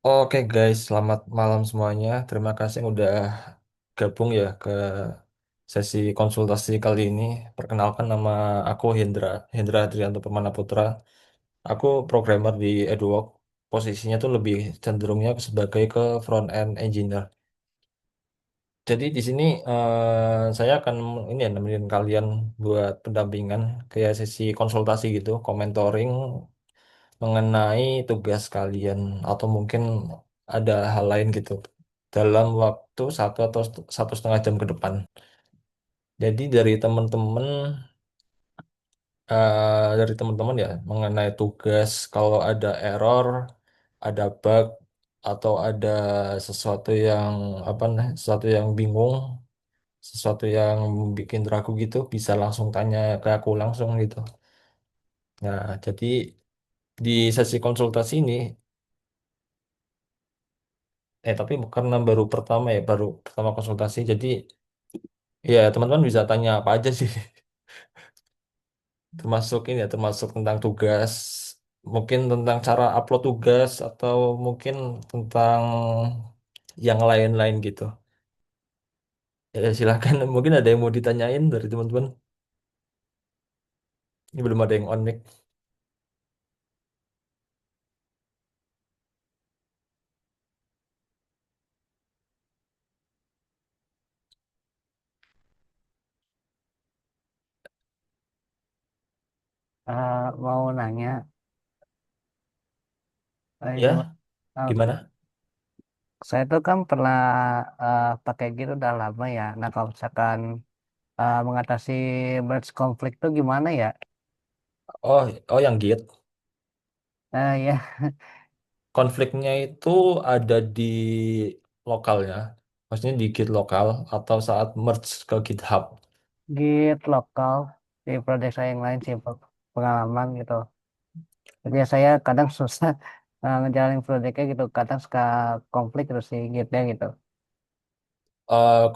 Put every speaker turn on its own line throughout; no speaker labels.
Oke guys, selamat malam semuanya. Terima kasih yang udah gabung ya ke sesi konsultasi kali ini. Perkenalkan nama aku Hendra Adrianto Permana Putra. Aku programmer di Edwork. Posisinya tuh lebih cenderungnya sebagai ke front end engineer. Jadi di sini saya akan ini ya nemenin kalian buat pendampingan kayak sesi konsultasi gitu, komentoring mengenai tugas kalian atau mungkin ada hal lain gitu dalam waktu 1 atau 1,5 jam ke depan. Jadi dari teman-teman ya mengenai tugas kalau ada error, ada bug atau ada sesuatu yang sesuatu yang bingung, sesuatu yang bikin ragu gitu bisa langsung tanya ke aku langsung gitu. Nah, jadi di sesi konsultasi ini tapi karena baru pertama ya, baru pertama konsultasi, jadi ya teman-teman bisa tanya apa aja sih, termasuk ini ya, termasuk tentang tugas, mungkin tentang cara upload tugas, atau mungkin tentang yang lain-lain gitu. Ya silakan, mungkin ada yang mau ditanyain dari teman-teman. Ini belum ada yang on mic.
Mau nanya, ini
Ya, gimana?
saya tuh kan pernah pakai Git udah lama ya. Nah kalau misalkan mengatasi merge konflik tuh gimana ya?
Oh, oh, yang Git.
Ya,
Konfliknya itu ada di lokalnya, maksudnya di Git lokal atau saat merge ke GitHub.
Git lokal di project saya yang lain sih pengalaman gitu. Jadi ya saya kadang susah ngejalanin projectnya gitu. Kadang suka konflik terus si Gitnya gitu.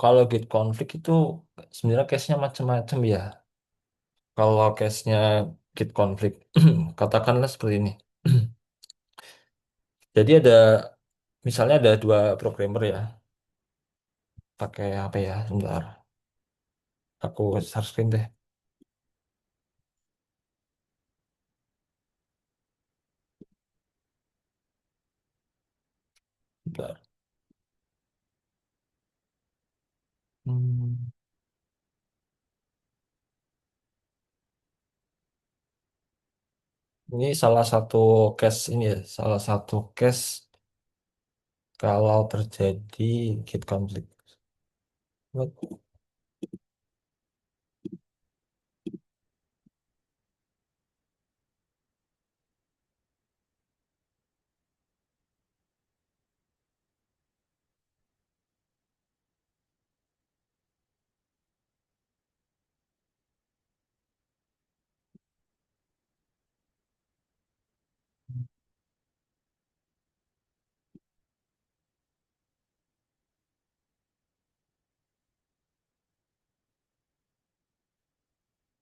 Kalau Git konflik itu sebenarnya case-nya macam-macam ya. Kalau case-nya Git konflik, katakanlah seperti ini. Jadi misalnya ada dua programmer ya, pakai apa ya? Sebentar, aku share screen deh. Bentar. Hmm, Ini salah satu case ini ya, salah satu case kalau terjadi Git konflik. What?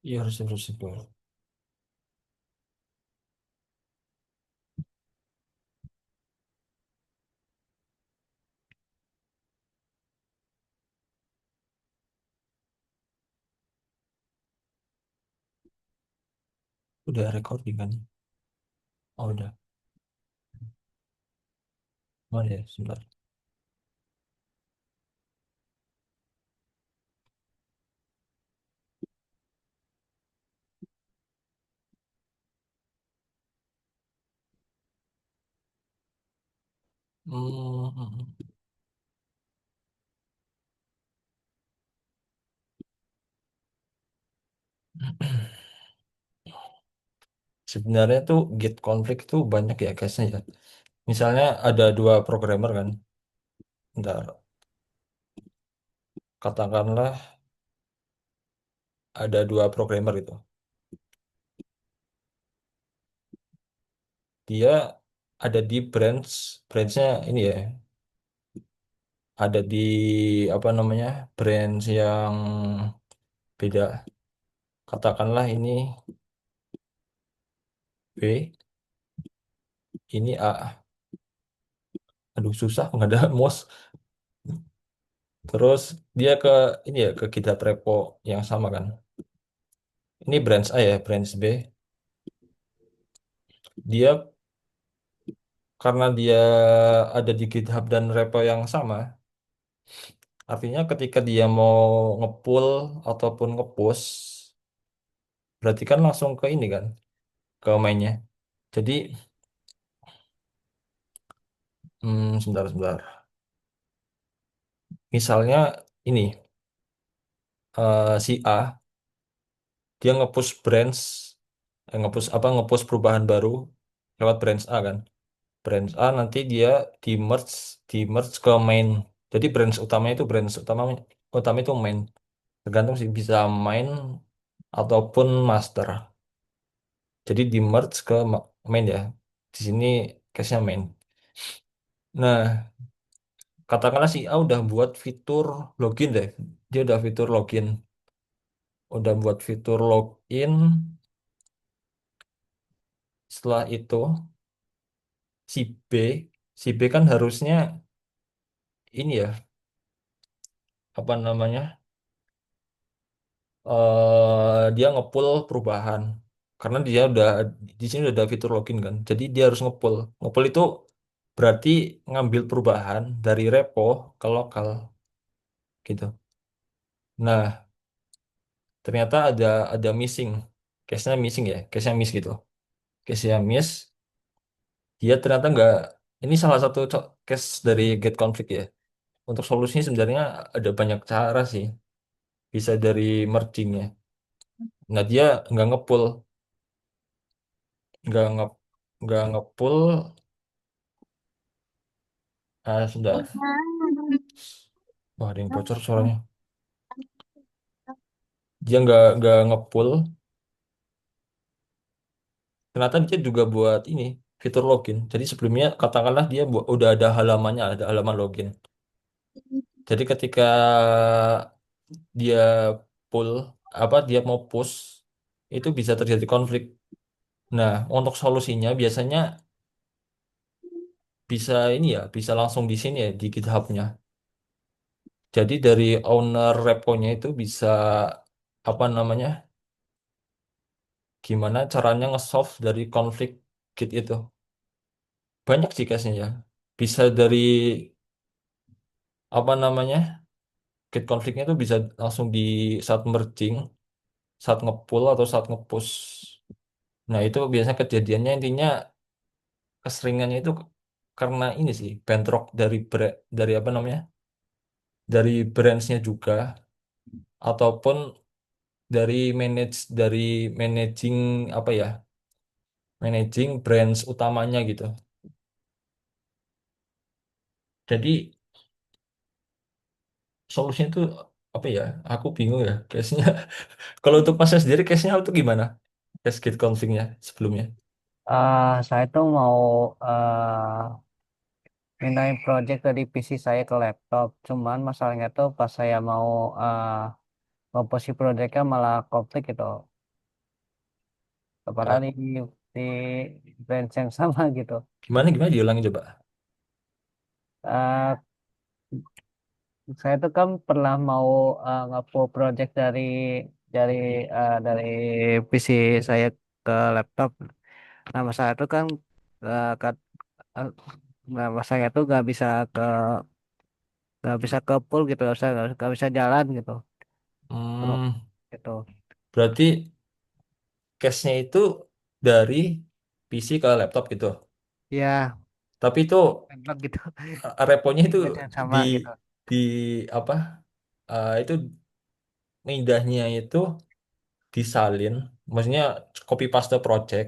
Iya, harus dulu. Udah recording kan? Oh, udah. Mana ya? Sebentar. Hmm. Sebenarnya tuh Git konflik tuh banyak ya case-nya ya. Misalnya ada dua programmer kan. Bentar, katakanlah ada dua programmer itu. Dia ada di branchnya ini ya. Ada di apa namanya, branch yang beda. Katakanlah ini B, ini A. Aduh susah nggak ada mouse. Terus dia ke ini ya ke GitHub repo yang sama kan. Ini branch A ya, branch B. Dia karena dia ada di GitHub dan repo yang sama, artinya ketika dia mau ngepull ataupun ngepush, berarti kan langsung ke ini kan, ke mainnya. Jadi, sebentar, sebentar. Misalnya ini, si A, dia ngepush branch, ngepush apa, ngepush perubahan baru lewat branch A kan. Branch A nanti dia di merge ke main. Jadi branch utamanya itu utama itu main. Tergantung sih bisa main ataupun master. Jadi di merge ke main ya. Di sini case-nya main. Nah, katakanlah si A udah buat fitur login deh. Dia udah fitur login. Udah buat fitur login. Setelah itu si B, si B kan harusnya ini ya, apa namanya? Dia ngepull perubahan. Karena dia udah di sini udah ada fitur login kan. Jadi dia harus ngepull. Ngepull itu berarti ngambil perubahan dari repo ke lokal gitu. Nah, ternyata ada missing. Case-nya missing ya, case-nya miss gitu. Case-nya miss, dia ternyata nggak, ini salah satu case dari get conflict ya. Untuk solusinya sebenarnya ada banyak cara sih. Bisa dari merging-nya. Nah, dia nggak ngepull, nggak nge nggak ngepull, sebentar. Wah, ada yang bocor suaranya. Dia nggak ngepull, ternyata dia juga buat ini, fitur login. Jadi sebelumnya katakanlah dia udah ada halamannya, ada halaman login. Jadi ketika dia pull dia mau push itu bisa terjadi konflik. Nah, untuk solusinya biasanya bisa ini ya, bisa langsung di sini ya di GitHub-nya. Jadi dari owner repo-nya itu bisa apa namanya? Gimana caranya nge-solve dari konflik Git itu. Banyak sih case-nya ya. Bisa dari apa namanya? Git konfliknya itu bisa langsung di saat merging, saat nge-pull atau saat nge-push. Nah, itu biasanya kejadiannya intinya keseringannya itu karena ini sih bentrok dari apa namanya dari branch-nya juga ataupun dari managing apa ya managing branch utamanya gitu. Jadi solusinya itu apa ya, aku bingung ya case-nya. Kalau untuk masnya sendiri case-nya itu gimana, case git config-nya sebelumnya?
Saya tuh mau pindahin project dari PC saya ke laptop. Cuman masalahnya tuh pas saya mau komposisi projectnya malah konflik gitu.
Eh,
Padahal di branch yang sama gitu.
gimana gimana diulangi coba.
Eh, saya tuh kan pernah mau nge-pull project dari dari PC saya ke laptop. Nah, masalah itu kan eh, kat- eh, nah, masalahnya tuh nggak bisa ke pull gitu, nggak bisa jalan gitu. Oh,
Hmm,
gitu.
berarti case-nya itu dari PC ke laptop gitu.
Ya,
Tapi itu
enak gitu.
reponya
Di
itu
branch yang
di
sama gitu.
di apa itu mindahnya itu disalin, maksudnya copy paste project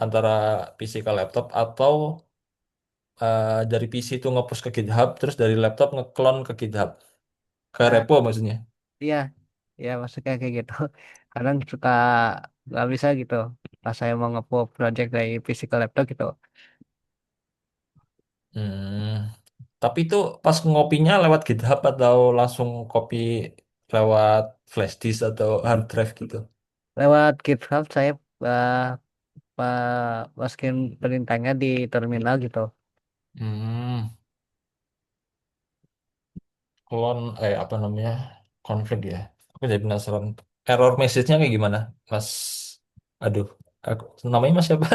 antara PC ke laptop atau dari PC itu nge-push ke GitHub terus dari laptop ngeklon ke GitHub ke
Nah,
repo maksudnya.
iya, ya maksudnya kayak gitu. Kadang suka nggak bisa gitu. Pas saya mau nge-pull project dari PC ke laptop gitu.
Hmm. Tapi itu pas ngopinya lewat GitHub atau langsung copy lewat flash disk atau hard drive gitu.
Lewat GitHub saya uh, masukin perintahnya di terminal gitu.
Hmm. klon, apa namanya, konflik ya. Aku jadi penasaran. Error message-nya kayak gimana, Mas? Aduh, aku namanya Mas siapa?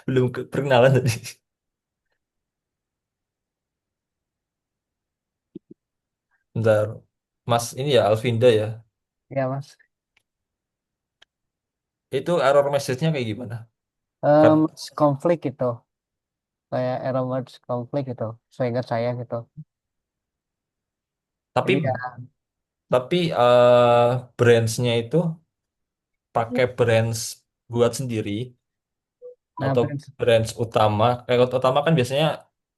Belum perkenalan tadi. Bentar, Mas ini ya Alvinda ya.
Ya Mas.
Itu error message-nya kayak gimana? Kan,
Konflik gitu, kayak error words konflik gitu, seingat saya gitu. Jadi
tapi
ya,
tapi branch-nya itu pakai branch buat sendiri
nah
atau
Prince,
branch utama? Kayak utama kan biasanya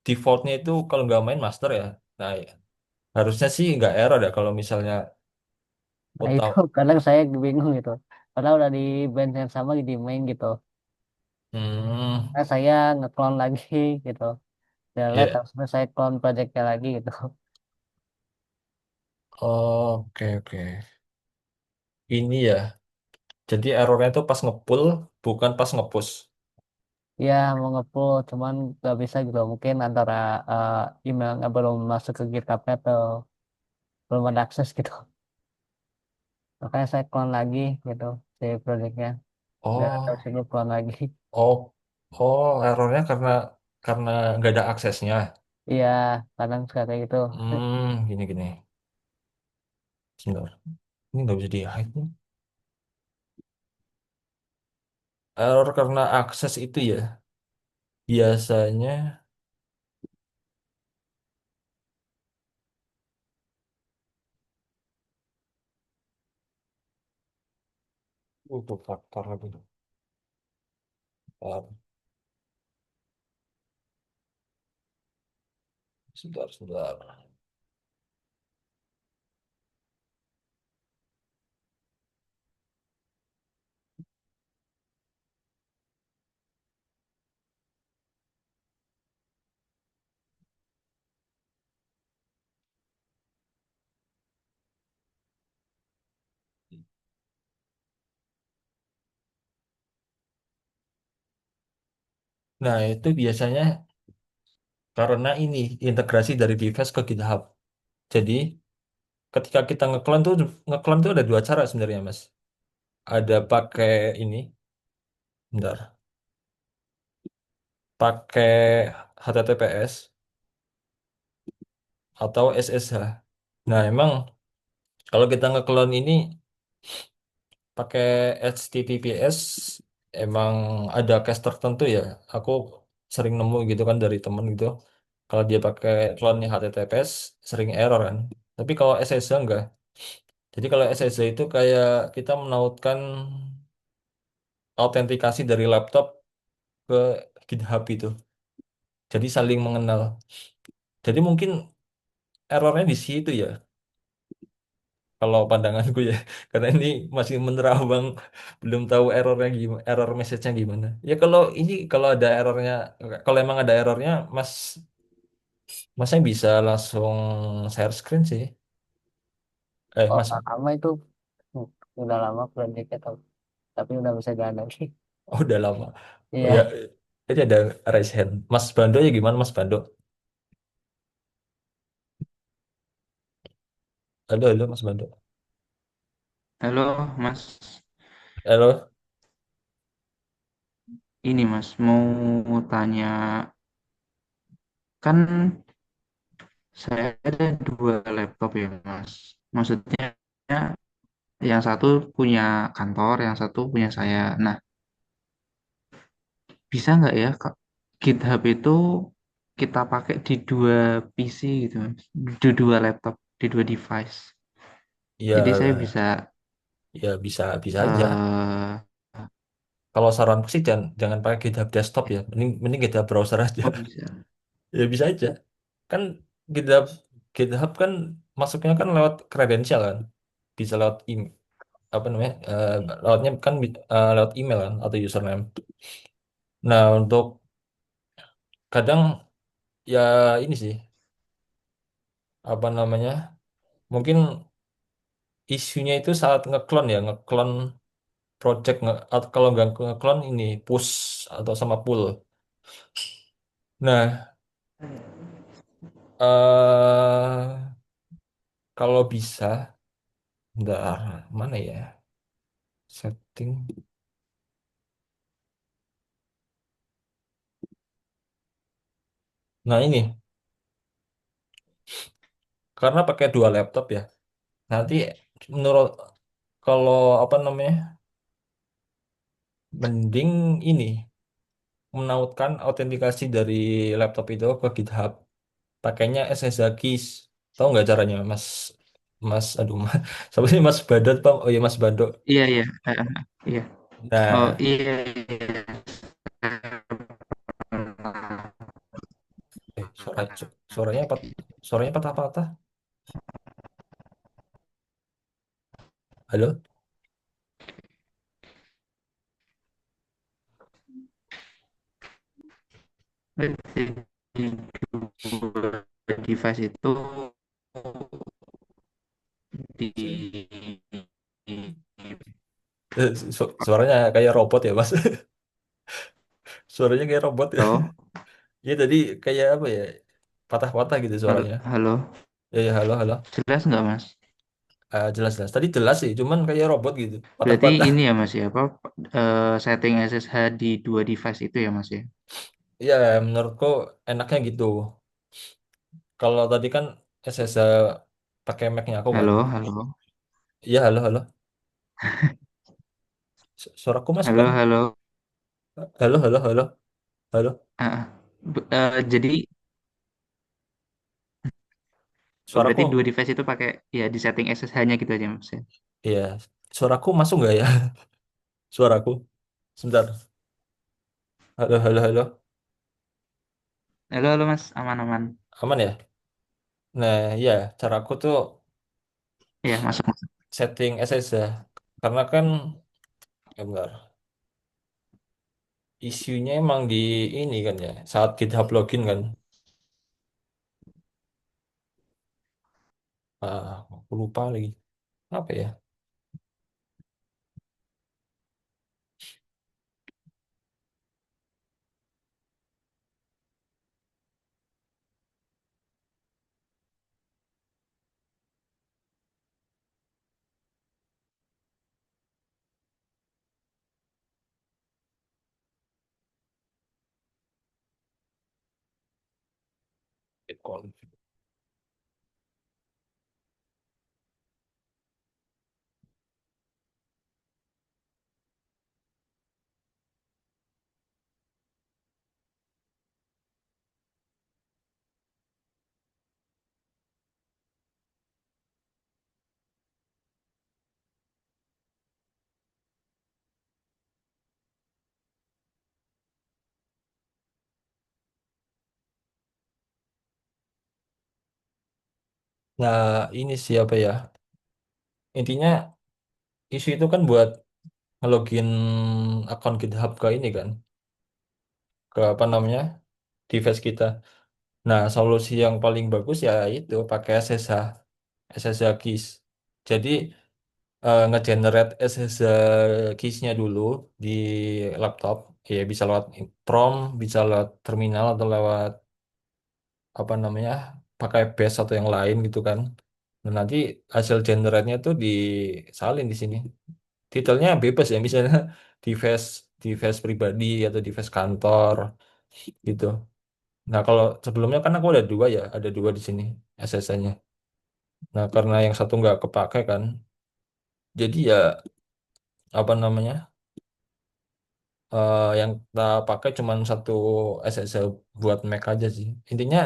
defaultnya itu kalau nggak main master ya. Nah, ya, harusnya sih nggak error ya kalau misalnya
nah itu
utama.
kadang saya bingung gitu. Padahal udah di band yang sama di main gitu.
Hmm,
Nah saya ngeklon lagi gitu. Delete
ya.
terus saya clone projectnya lagi gitu.
Oke, oke. Ini ya. Jadi errornya itu pas ngepull, bukan pas ngepush.
Ya mau ngepull cuman gak bisa gitu. Mungkin antara eh, emailnya belum masuk ke GitHub-nya atau belum ada akses gitu. Makanya saya clone lagi gitu si projectnya. Dan terus
Oh,
itu clone lagi.
oh, oh, errornya karena nggak ada aksesnya.
Iya, kadang suka kayak gitu.
Gini-gini. Sebentar. Ini nggak bisa di-hide nih. Error karena akses itu ya. Biasanya, untuk faktor lagi. Bentar, sebentar, sebentar. Nah, itu biasanya karena ini integrasi dari device ke GitHub. Jadi, ketika kita ngeklan tuh ada dua cara sebenarnya, Mas. Ada pakai ini, bentar, pakai HTTPS atau SSH. Nah, emang kalau kita ngeklon ini pakai HTTPS, emang ada case tertentu ya. Aku sering nemu gitu kan dari temen gitu. Kalau dia pakai klonnya HTTPS, sering error kan. Tapi kalau SSH enggak. Jadi kalau SSH itu kayak kita menautkan autentikasi dari laptop ke GitHub itu. Jadi saling mengenal. Jadi mungkin errornya di situ ya. Kalau pandanganku ya, karena ini masih menerawang, belum tahu errornya gimana, error message-nya gimana. Ya kalau ini, kalau ada errornya, kalau emang ada errornya, masnya bisa langsung share screen sih.
Oh,
Mas,
lama itu. Hmm, udah lama projectnya tapi udah bisa jalan lagi.
oh, udah lama. Oh ya,
Iya.
jadi ada raise hand. Mas Bando ya gimana Mas Bando? Halo, halo Mas Bando.
Halo Mas,
Halo.
ini Mas mau tanya, kan saya ada dua laptop ya Mas. Maksudnya yang satu punya kantor, yang satu punya saya. Nah, bisa nggak ya Kak, GitHub itu kita pakai di dua PC gitu Mas, di dua laptop, di dua device. Jadi saya
Ya,
bisa,
ya bisa bisa aja.
eh
Kalau saranku sih jangan jangan pakai GitHub desktop ya. Mending mending GitHub browser aja.
oh bisa.
Ya bisa aja. Kan GitHub GitHub kan masuknya kan lewat kredensial kan. Bisa lewat apa namanya? Lewatnya kan lewat email kan atau username. Nah, untuk kadang ya ini sih apa namanya? Mungkin isunya itu saat ngeklon ya, ngeklon project atau kalau nggak ngeklon ini push atau sama pull. Nah, eh Kalau bisa, bentar, mana ya? Setting. Nah ini, karena pakai dua laptop ya. Nanti menurut kalau apa namanya, mending ini menautkan autentikasi dari laptop itu ke GitHub. Pakainya SSH Keys. Tahu nggak caranya, Mas? Mas, aduh, Mas, siapa sih Mas Badot, Bang? Oh iya, Mas Bando.
Iya, iya. Iya. Oh,
Nah,
iya, iya.
suaranya suaranya patah-patah. Halo?
Jadi dua device itu di
Suaranya kayak robot ya, Mas. Suaranya kayak robot ya.
halo,
Ya tadi kayak apa ya? Patah-patah gitu
halo,
suaranya.
halo.
Ya, ya, halo, halo.
Jelas nggak, Mas?
Jelas-jelas. Tadi jelas sih, cuman kayak robot gitu.
Berarti
Patah-patah.
ini ya, Mas ya, apa setting SSH di dua device itu ya, Mas ya?
Ya, menurutku enaknya gitu. Kalau tadi kan SSH pakai Mac-nya aku kan.
Halo, halo.
Iya, halo, halo. Suaraku masuk
Halo,
kan?
halo.
Halo, halo, halo, halo.
Ah, ah. Jadi berarti dua
Suaraku,
device itu pakai ya di setting SSH-nya gitu aja, Mas ya?
iya. Suaraku masuk nggak ya? Suaraku. Sebentar. Halo, halo, halo.
Halo, halo, Mas. Aman, aman.
Aman ya? Nah, iya. Caraku tuh
Iya, masuk, masuk.
setting SSH. Karena kan, ya bentar. Isunya emang di ini kan ya. Saat GitHub login kan. Aku lupa lagi. Apa ya? Bitcoin. Nah, ini siapa ya? Intinya isu itu kan buat ngelogin akun GitHub ke ini kan. Ke apa namanya? Device kita. Nah, solusi yang paling bagus ya itu pakai SSH, SSH keys. Jadi ngegenerate SSH keys-nya dulu di laptop, ya bisa lewat prompt, bisa lewat terminal atau lewat apa namanya, pakai bash atau yang lain gitu kan. Dan nanti hasil generate-nya tuh disalin di sini. Titelnya bebas ya, misalnya device device pribadi atau device kantor gitu. Nah, kalau sebelumnya kan aku ada dua ya, ada dua di sini SSH-nya. Nah, karena yang satu nggak kepake kan, jadi ya apa namanya, yang kita pakai cuma satu SSH buat Mac aja sih. Intinya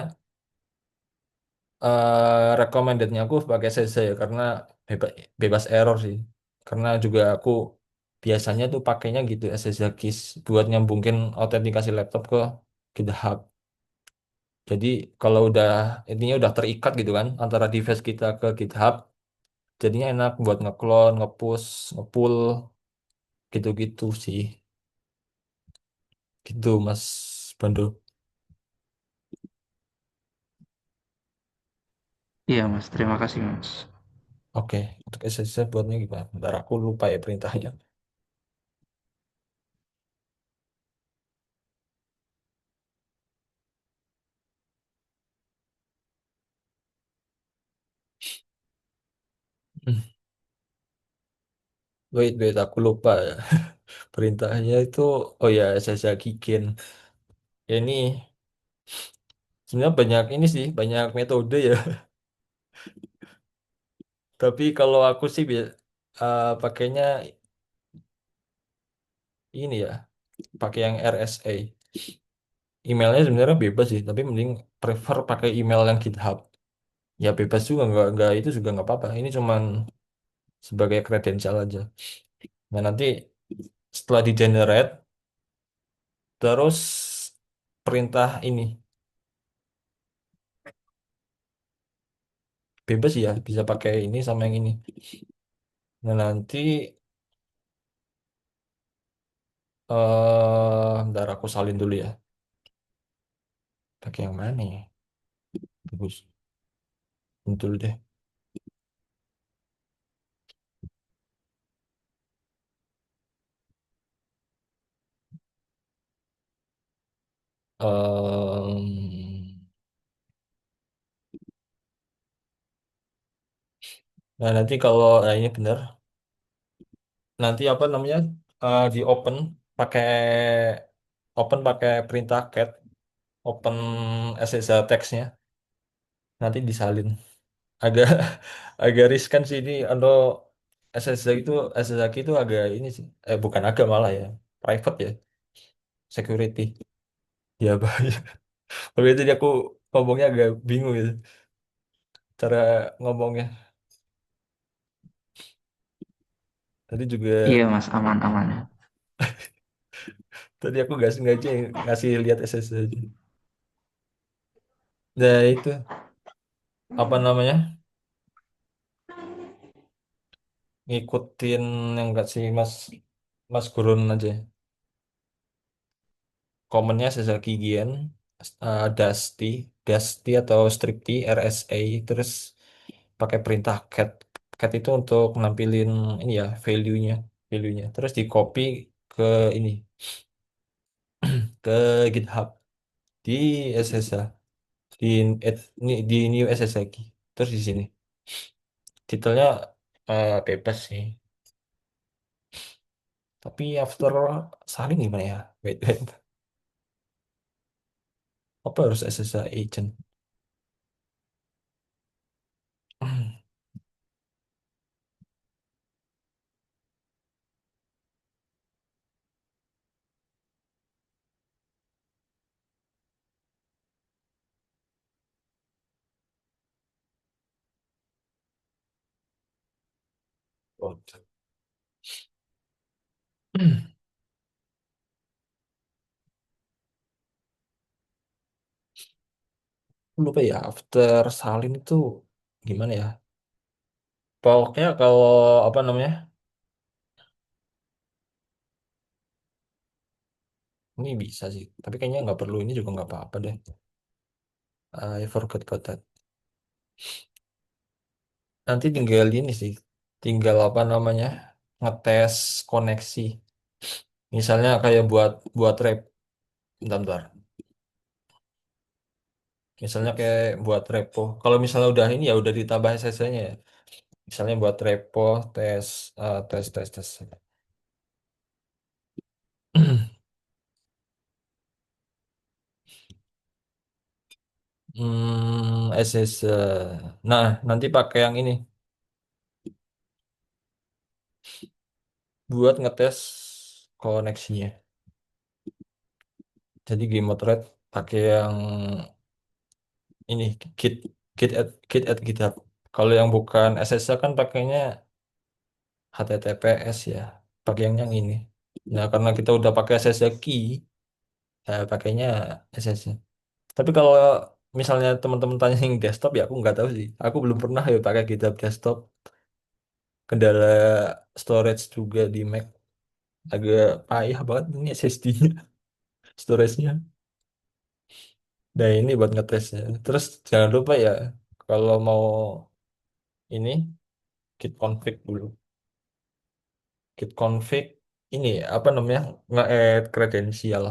recommended-nya aku pakai SSH ya, karena bebas error sih. Karena juga aku biasanya tuh pakainya gitu SSH keys buat nyambungin autentikasi laptop ke GitHub. Jadi kalau udah intinya udah terikat gitu kan antara device kita ke GitHub, jadinya enak buat ngeklon, ngepush, ngepull gitu-gitu sih. Gitu Mas Bando.
Iya, Mas. Terima kasih, Mas.
Oke, untuk SSH buatnya gimana? Bentar aku lupa ya perintahnya. Wait, wait, aku lupa ya. Perintahnya itu, oh ya, saya Kigen. Ya ini sebenarnya banyak ini sih, banyak metode ya. Tapi kalau aku sih pakainya ini ya, pakai yang RSA. Emailnya sebenarnya bebas sih, tapi mending prefer pakai email yang GitHub. Ya bebas juga, nggak itu juga nggak apa-apa. Ini cuman sebagai kredensial aja. Nah nanti setelah di generate, terus perintah ini bebas ya, bisa pakai ini sama yang ini. Nah nanti bentar aku salin dulu ya. Pakai yang mana ya? Bagus, betul deh. Em, nah nanti kalau nah ini benar, nanti apa namanya di pakai pakai perintah cat, open SSH text-nya, nanti disalin. Agak agak riskan sih ini untuk SSH itu SSH itu agak ini sih, bukan agak malah ya, private ya, security. Ya bahaya. Tapi itu aku ngomongnya agak bingung gitu cara ngomongnya. Tadi juga
Iya Mas, aman-aman.
tadi aku nggak sengaja ngasih lihat SSH aja. Nah itu apa namanya, ngikutin yang enggak sih Mas, Mas Gurun aja. Komennya Sesaki Gian, Dusty, Dusty atau Stripty, RSA, terus pakai perintah cat. Cat itu untuk nampilin ini ya, value-nya. Terus di copy ke ini, ke GitHub di SSH, di di new SSH. Terus di sini, titelnya bebas sih. Tapi after saling gimana ya? Wait, wait. Apa harus SSH agent? Oh. Lupa ya, after salin itu gimana ya? Pokoknya kalau apa namanya, ini bisa sih. Tapi kayaknya nggak perlu, ini juga nggak apa-apa deh. I forgot about that. Nanti tinggal ini sih, tinggal apa namanya, ngetes koneksi. Misalnya kayak buat buat rep, bentar. Misalnya kayak buat repo. Kalau misalnya udah ini ya udah ditambah SSH-nya ya. Misalnya buat repo, tes, tes. SSH. Nah, nanti pakai yang ini buat ngetes koneksinya. Jadi game thread pakai yang ini git git at GitHub. Kalau yang bukan SSH kan pakainya HTTPS ya. Pakai yang ini. Nah, karena kita udah pakai SSH key, ya pakainya SSH. Tapi kalau misalnya teman-teman tanya yang desktop ya aku nggak tahu sih. Aku belum pernah ya pakai GitHub desktop. Kendala storage juga di Mac agak payah banget ini SSD-nya, storage-nya. Nah ini buat ngetesnya. Terus jangan lupa ya kalau mau ini git config dulu. Git config ini apa namanya, nge-add kredensial.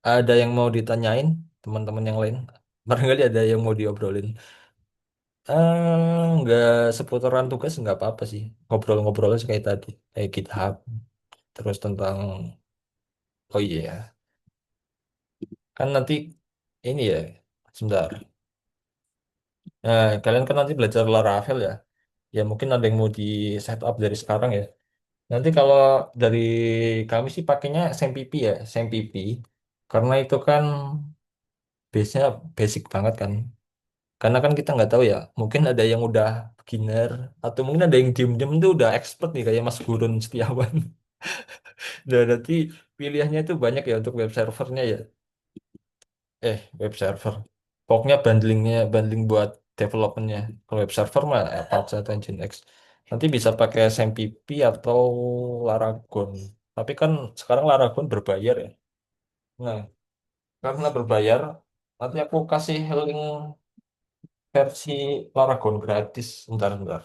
Ada yang mau ditanyain teman-teman yang lain? Barangkali ada yang mau diobrolin. Nggak seputaran tugas nggak apa-apa sih. Ngobrol-ngobrol aja kayak tadi, kayak GitHub. Terus tentang, oh iya, kan nanti ini ya, sebentar. Nah, kalian kan nanti belajar Laravel ya. Ya mungkin ada yang mau di setup dari sekarang ya. Nanti kalau dari kami sih pakainya SMPP ya, SMPP. Karena itu kan base-nya basic banget kan. Karena kan kita nggak tahu ya, mungkin ada yang udah beginner, atau mungkin ada yang diem-diem itu udah expert nih, kayak Mas Gurun Setiawan. Dan nanti pilihannya itu banyak ya untuk web servernya ya. Web server. Pokoknya bundling buat developmentnya. Kalau web server mah Apache atau Nginx. Nanti bisa pakai SMPP atau Laragon. Tapi kan sekarang Laragon berbayar ya. Nah, karena berbayar, nanti aku kasih link versi Laragon gratis. Bentar, bentar.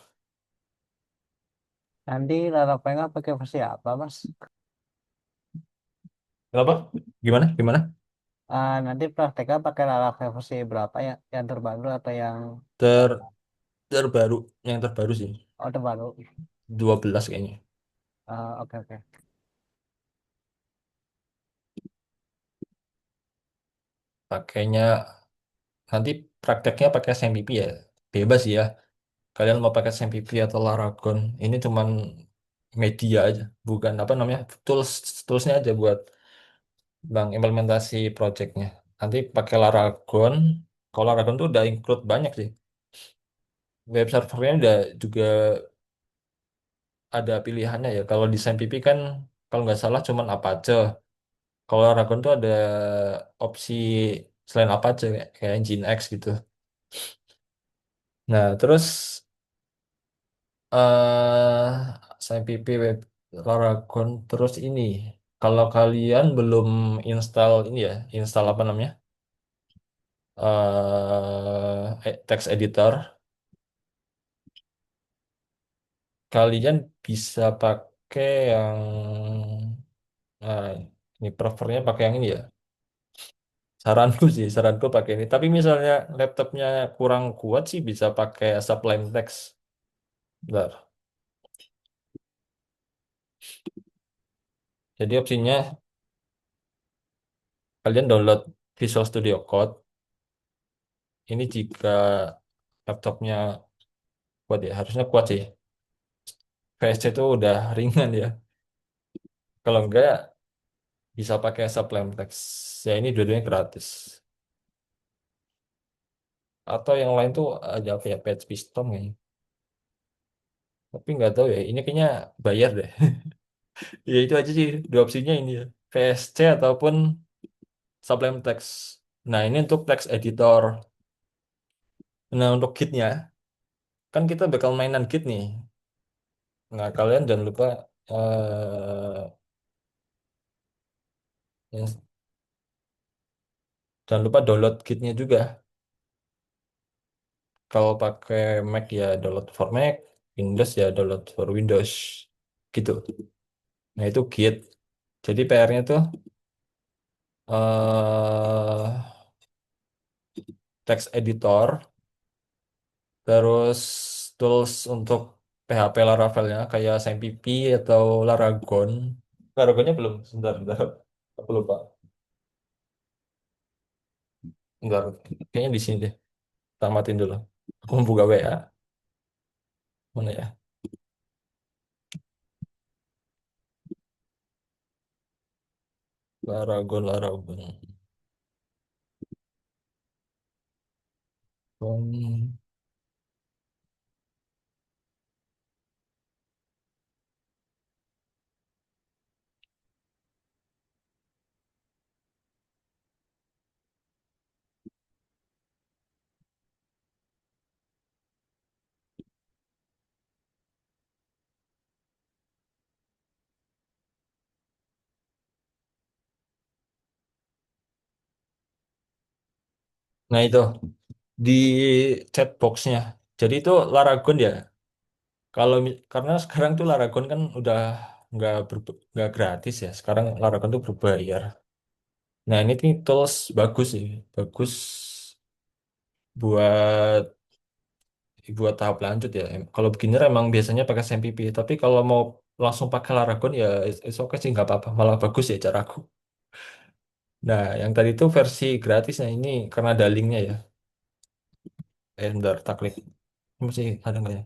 Nanti Laravel pakai versi apa, Mas?
Kenapa? Gimana? Gimana?
Nanti prakteknya pakai Laravel versi berapa ya? Yang terbaru atau yang
Ter
lama?
terbaru, yang terbaru sih.
Oh, terbaru.
12 kayaknya.
Oke, oke.
Pakainya nanti prakteknya pakai SMPP ya. Bebas ya. Kalian mau pakai SMPP atau Laragon, ini cuman media aja, bukan apa namanya, toolsnya aja buat bang implementasi projectnya. Nanti pakai Laragon. Kalau Laragon tuh udah include banyak sih. Web servernya udah juga ada pilihannya ya. Kalau di SMPP kan kalau nggak salah cuman Apache. Kalau Laragon tuh ada opsi selain Apache kayak Nginx gitu. Nah, terus saya PP Web Laragon terus ini. Kalau kalian belum install ini ya, install apa namanya? Text editor, kalian bisa pakai yang nah, ini prefernya pakai yang ini ya. Saranku sih, saranku pakai ini. Tapi misalnya laptopnya kurang kuat sih bisa pakai Sublime Text. Bentar. Jadi opsinya kalian download Visual Studio Code. Ini jika laptopnya kuat ya, harusnya kuat sih. VSC itu udah ringan ya. Kalau enggak bisa pakai Sublime Text. Ya ini dua-duanya gratis. Atau yang lain tuh ada apa ya, Patch Piston kayaknya. Tapi nggak tahu ya, ini kayaknya bayar deh. Ya itu aja sih, dua opsinya ini ya. VSC ataupun Sublime Text. Nah ini untuk text editor. Nah untuk Git-nya, kan kita bakal mainan Git nih. Nah kalian jangan lupa ya, jangan lupa download Git-nya juga. Kalau pakai Mac ya download for Mac, Windows ya download for Windows. Gitu. Nah itu Git. Jadi PR-nya tuh eh text editor, terus tools untuk PHP Laravelnya kayak SMPP atau Laragon. Laragonnya belum, sebentar, sebentar. Aku lupa. Bentar, kayaknya di sini deh. Tamatin dulu. Aku mau buka WA. Mana ya? Laragon, Laragon. Nah itu di chat boxnya. Jadi itu Laragon ya. Karena sekarang tuh Laragon kan udah nggak gratis ya. Sekarang Laragon tuh berbayar. Nah, ini nih tools bagus sih. Bagus buat buat tahap lanjut ya. Kalau beginner emang biasanya pakai SMPP. Tapi kalau mau langsung pakai Laragon ya it's okay sih nggak apa-apa. Malah bagus ya caraku. Nah, yang tadi itu versi gratisnya ini karena ada linknya ya. Bentar, tak klik. Masih ada nggak ya?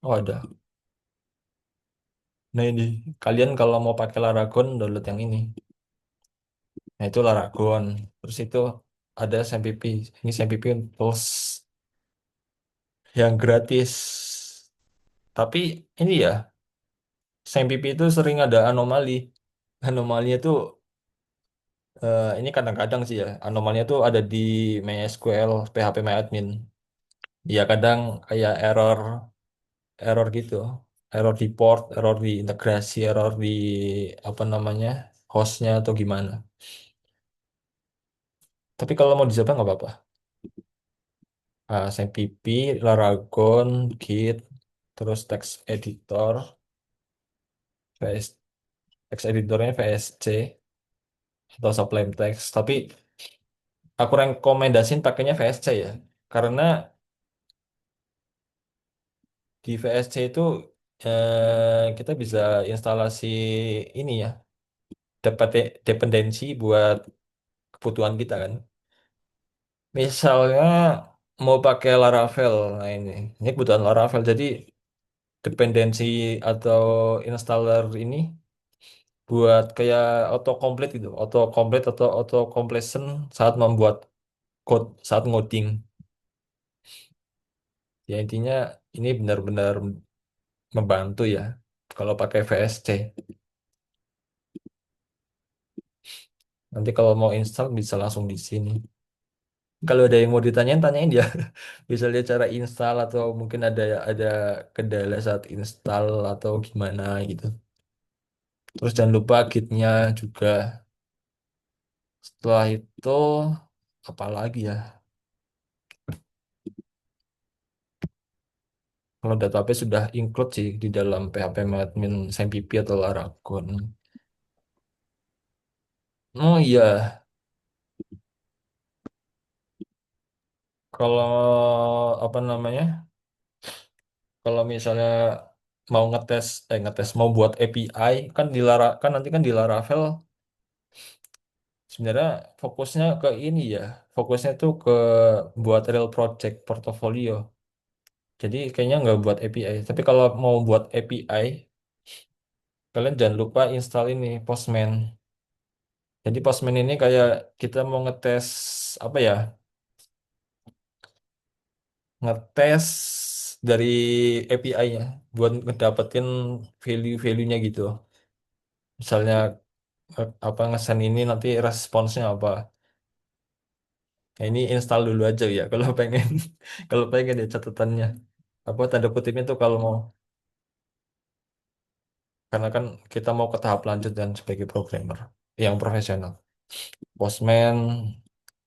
Oh ada. Nah ini kalian kalau mau pakai Laragon download yang ini. Nah itu Laragon. Terus itu ada SMPP. Ini SMPP tools yang gratis. Tapi ini ya, SMPP itu sering ada anomali. Anomalinya tuh ini kadang-kadang sih ya. Anomalinya tuh ada di MySQL, PHP MyAdmin. Ya kadang kayak error, error gitu. Error di port, error di integrasi, error di apa namanya hostnya atau gimana. Tapi kalau mau dicoba nggak apa-apa. SMPP, Laragon, Git, terus text editor, VS, text editornya VSC atau Sublime Text. Tapi aku rekomendasiin pakainya VSC ya. Karena di VSC itu kita bisa instalasi ini ya, dapat dependensi buat kebutuhan kita kan. Misalnya mau pakai Laravel, nah ini kebutuhan Laravel. Jadi dependensi atau installer ini buat kayak autocomplete gitu, autocomplete atau auto completion saat membuat code, saat ngoding. Ya intinya ini benar-benar membantu ya kalau pakai VSC. Nanti kalau mau install bisa langsung di sini. Kalau ada yang mau ditanyain, tanyain ya. Bisa lihat cara install atau mungkin ada kendala saat install atau gimana gitu. Terus jangan lupa kitnya juga. Setelah itu apa lagi ya? Kalau database sudah include sih di dalam PHP admin SMPP atau Laragon. Oh iya, kalau apa namanya? Kalau misalnya mau ngetes mau buat API kan kan nanti kan di Laravel sebenarnya fokusnya ke ini ya. Fokusnya tuh ke buat real project portfolio. Jadi kayaknya nggak buat API. Tapi kalau mau buat API, kalian jangan lupa install ini Postman. Jadi Postman ini kayak kita mau ngetes apa ya? Ngetes dari API-nya buat ngedapetin value-value-nya gitu. Misalnya apa ngesen ini nanti responsnya apa. Nah, ini install dulu aja ya kalau pengen kalau pengen ya catatannya. Apa tanda kutipnya tuh kalau mau karena kan kita mau ke tahap lanjut dan sebagai programmer yang profesional. Postman.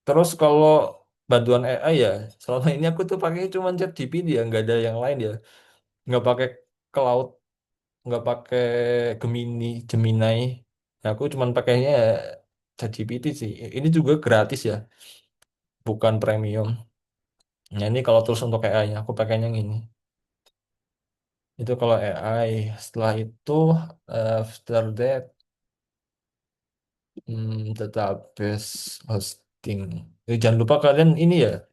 Terus kalau bantuan AI ya selama ini aku tuh pakai cuma ChatGPT ya nggak ada yang lain ya. Nggak pakai cloud, nggak pakai Gemini. Nah, aku cuman pakainya ChatGPT sih. Ini juga gratis ya, bukan premium. Nah, ini kalau terus untuk AI-nya, aku pakainya yang ini. Itu kalau AI. Setelah itu, after that, database hosting. Jangan lupa kalian ini ya,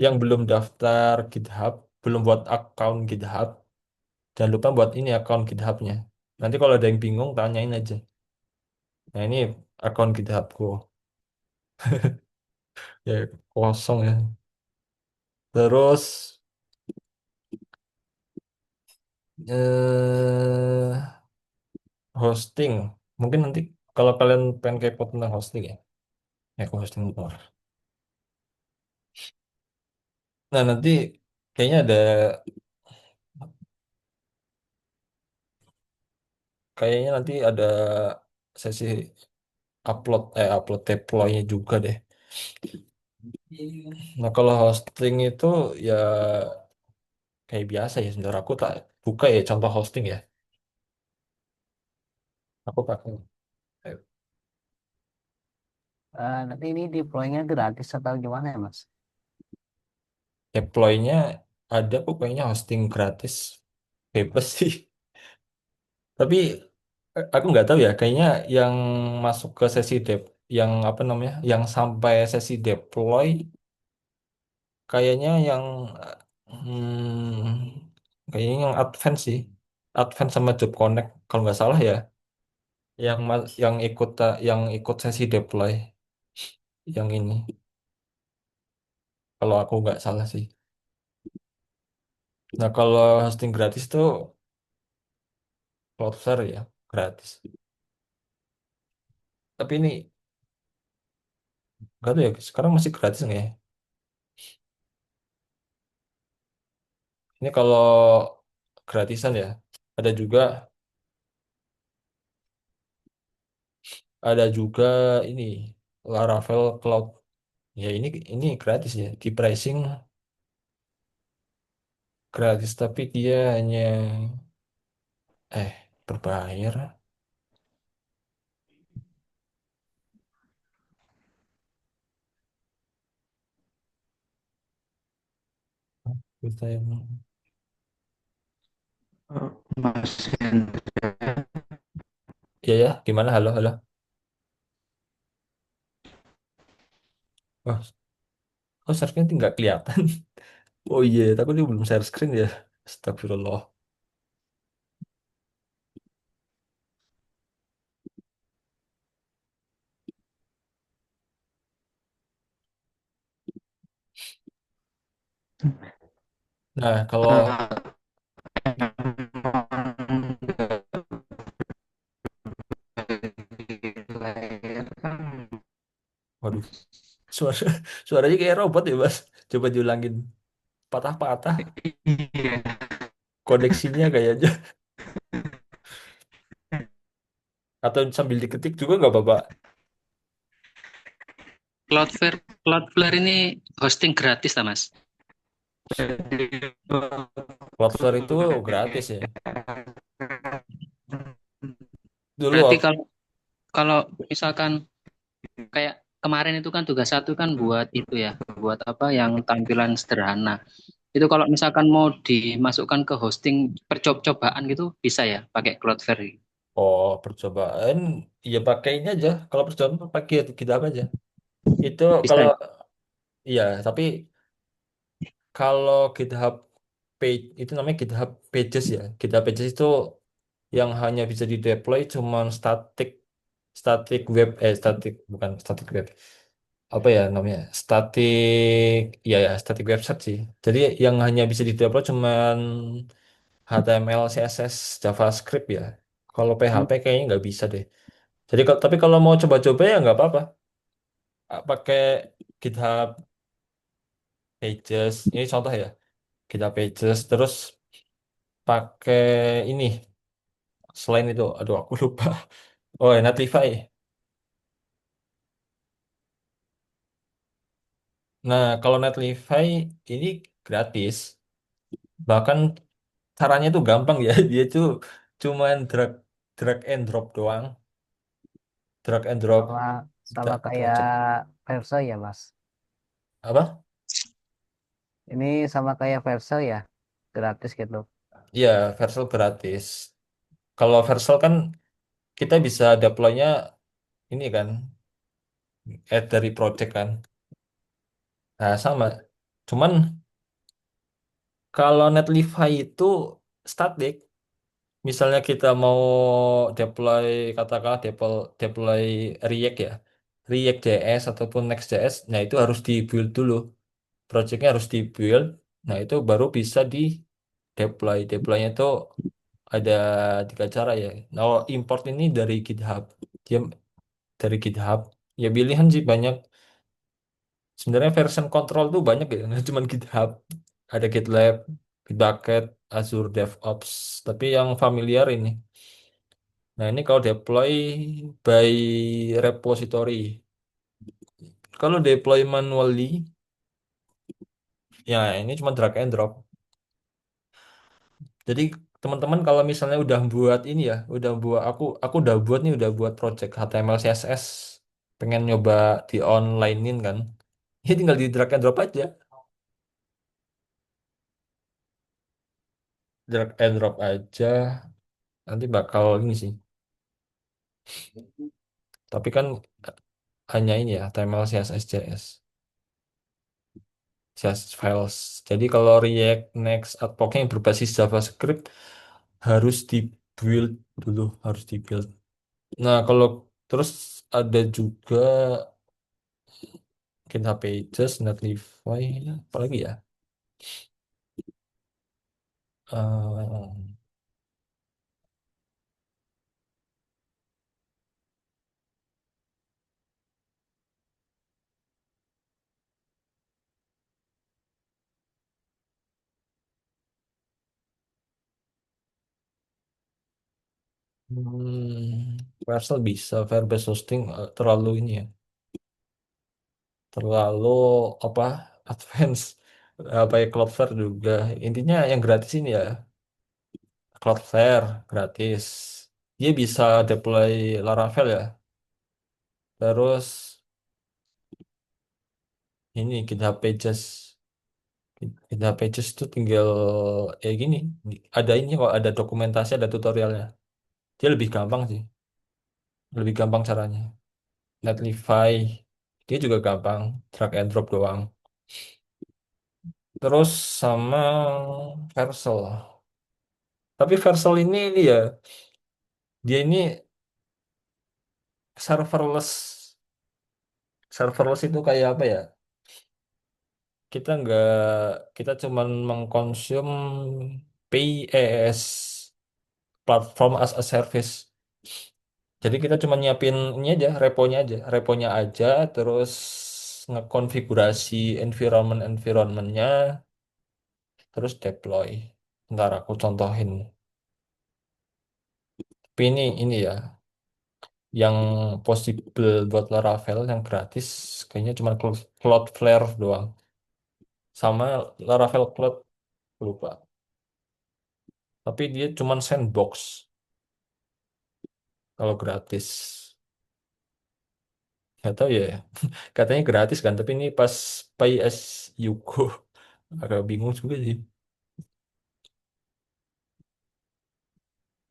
yang belum daftar GitHub, belum buat account GitHub, jangan lupa buat ini account GitHub-nya. Nanti kalau ada yang bingung, tanyain aja. Nah, ini account GitHub-ku. Ya, kosong ya. Terus, eh hosting. Mungkin nanti kalau kalian pengen kepo tentang hosting ya. Ya, aku hosting bentar. Nah, nanti kayaknya nanti ada sesi upload deploy-nya juga deh. Nah, kalau hosting itu ya kayak biasa ya. Sebenarnya aku tak buka ya contoh hosting ya. Aku pakai.
Nanti ini deploy-nya gratis atau gimana ya Mas?
Deploy-nya ada kok kayaknya hosting gratis, bebas sih. Tapi aku nggak tahu ya, kayaknya yang masuk ke sesi yang apa namanya, yang sampai sesi deploy, kayaknya yang kayaknya yang advance sih, advance sama Job Connect kalau nggak salah ya, yang ikut sesi deploy yang ini, kalau aku nggak salah sih. Nah kalau hosting gratis tuh Cloudflare ya, gratis. Tapi ini nggak tahu ya, sekarang masih gratis nggak ya? Ini kalau gratisan ya, ada juga ada juga ini Laravel Cloud. Ya ini gratis ya, di pricing gratis tapi dia hanya berbayar. Kita yang
Mas Hendra.
ya ya gimana halo halo. Oh, oh share screen nggak kelihatan. Oh iya, tapi dia belum share screen ya. Astagfirullah. Nah kalau
Kalau emang layar kan
waduh, suara suaranya kayak robot ya Mas. Coba diulangin, patah-patah
iya.
koneksinya kayaknya. Atau sambil diketik juga nggak apa-apa.
Cloudflare ini hosting gratis lah Mas.
Cloudflare itu gratis ya. Dulu
Berarti
aku,
kalau kalau misalkan kayak kemarin itu kan tugas satu kan buat itu ya, buat apa yang tampilan sederhana. Itu kalau misalkan mau dimasukkan ke hosting percobaan gitu bisa ya pakai Cloudflare.
oh percobaan, ya pakai ini aja. Kalau percobaan pakai GitHub aja. Itu
Bisa
kalau
ya?
iya, tapi kalau GitHub page itu namanya GitHub Pages ya. GitHub Pages itu yang hanya bisa di deploy cuman static web static bukan static web. Apa ya namanya? Static website sih. Jadi yang hanya bisa di deploy cuman HTML, CSS, JavaScript ya. Kalau
Hmm.
PHP kayaknya nggak bisa deh. Jadi tapi kalau mau coba-coba ya nggak apa-apa. Pakai GitHub Pages. Ini contoh ya. GitHub Pages. Terus pakai ini. Selain itu, aduh aku lupa. Oh ya, Netlify. Nah, kalau Netlify ini gratis. Bahkan caranya tuh gampang ya. Dia tuh cuman drag and drop doang. Drag and
Sama
drop
sama kayak
project.
Verso ya Mas.
Apa?
Ini sama kayak Verso ya, gratis gitu.
Iya, Vercel gratis. Kalau Vercel kan kita bisa deploy-nya ini kan, add dari project kan. Nah, sama. Cuman kalau Netlify itu static. Misalnya kita mau deploy, katakanlah deploy React ya. React JS ataupun Next.js, nah itu harus di-build dulu. Projectnya harus di-build. Nah, itu baru bisa di deploy. Deploynya itu ada tiga cara ya. Nah, kalau import ini dari GitHub. Dia dari GitHub. Ya pilihan sih banyak. Sebenarnya version control tuh banyak ya. Nggak cuma GitHub. Ada GitLab, Bitbucket, Azure DevOps. Tapi yang familiar ini. Nah, ini kalau deploy by repository. Kalau deploy manually, ya ini cuma drag and drop. Jadi teman-teman kalau misalnya udah buat ini ya, udah buat aku udah buat nih udah buat project HTML CSS. pengen nyoba di onlinein kan, ya tinggal di drag and drop aja, drag and drop aja, nanti bakal ini sih. Tapi kan hanya ini ya, HTML, CSS, JS, CSS files. Jadi kalau React Next Adblock yang berbasis JavaScript harus di-build dulu, harus di-build. Nah, kalau terus ada juga GitHub Pages, Netlify, apalagi ya? Eh, Vercel bisa, Firebase Hosting terlalu ini ya, terlalu apa, advance. Pakai Cloudflare juga. Intinya yang gratis ini ya, Cloudflare gratis. Dia bisa deploy Laravel ya. Terus ini GitHub Pages. GitHub Pages itu tinggal ya gini. Ada ini kok, ada dokumentasi, ada tutorialnya. Dia lebih gampang sih. Lebih gampang caranya. Netlify. Dia juga gampang. Drag and drop doang. Terus sama Vercel. Tapi Vercel ini ya, dia ini serverless. Serverless itu kayak apa ya? Kita nggak, kita cuman mengkonsum PaaS, platform as a service. Jadi kita cuma nyiapin ini aja, reponya aja, terus ngekonfigurasi environmentnya, terus deploy. Ntar aku contohin. Tapi ini ya, yang possible buat Laravel yang gratis, kayaknya cuma Cloudflare doang. Sama Laravel Cloud, lupa. Tapi dia cuma sandbox kalau gratis. Nggak tahu ya, katanya gratis kan, tapi ini pas pay as you go. Agak bingung juga sih.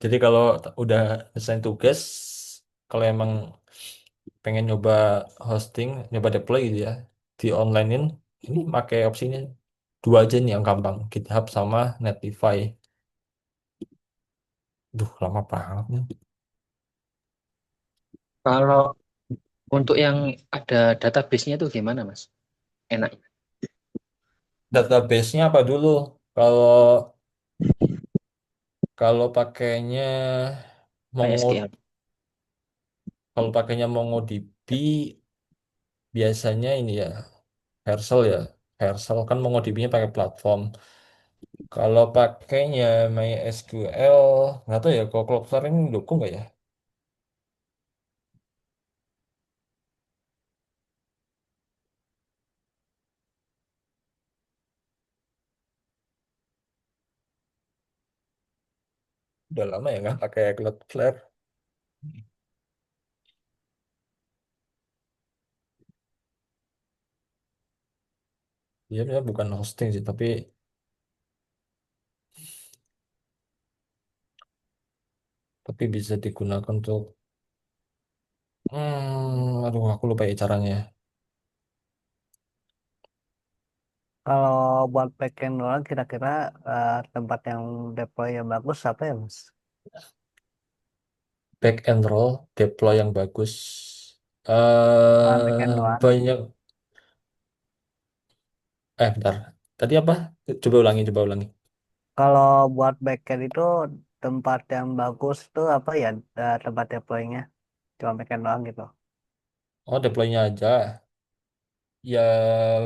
Jadi kalau udah selesai tugas, kalau emang pengen nyoba hosting, nyoba deploy gitu ya, di onlinein, ini pakai opsinya dua aja nih yang gampang, GitHub sama Netlify. Duh, lama banget nih.
Kalau untuk yang ada database-nya tuh gimana, Mas? Enak.
Database-nya apa dulu? Kalau kalau pakainya Mongo,
MySQL.
kalau pakainya MongoDB, biasanya ini ya, Vercel ya. Vercel kan MongoDB-nya pakai platform. Kalau pakainya MySQL, nggak tahu ya, kalau Cloudflare ini dukung nggak ya? Udah lama ya nggak pakai Cloudflare. Dia bukan hosting sih, tapi bisa digunakan untuk, aduh aku lupa ya caranya.
Kalau buat backend doang kira-kira tempat yang deploy yang bagus apa ya Mas?
Back and roll, deploy yang bagus.
Backend doang.
Banyak. Bentar. Tadi apa? Coba ulangi.
Kalau buat backend itu tempat yang bagus itu apa ya tempat deploynya? Cuma backend doang gitu.
Oh, deploynya aja. Ya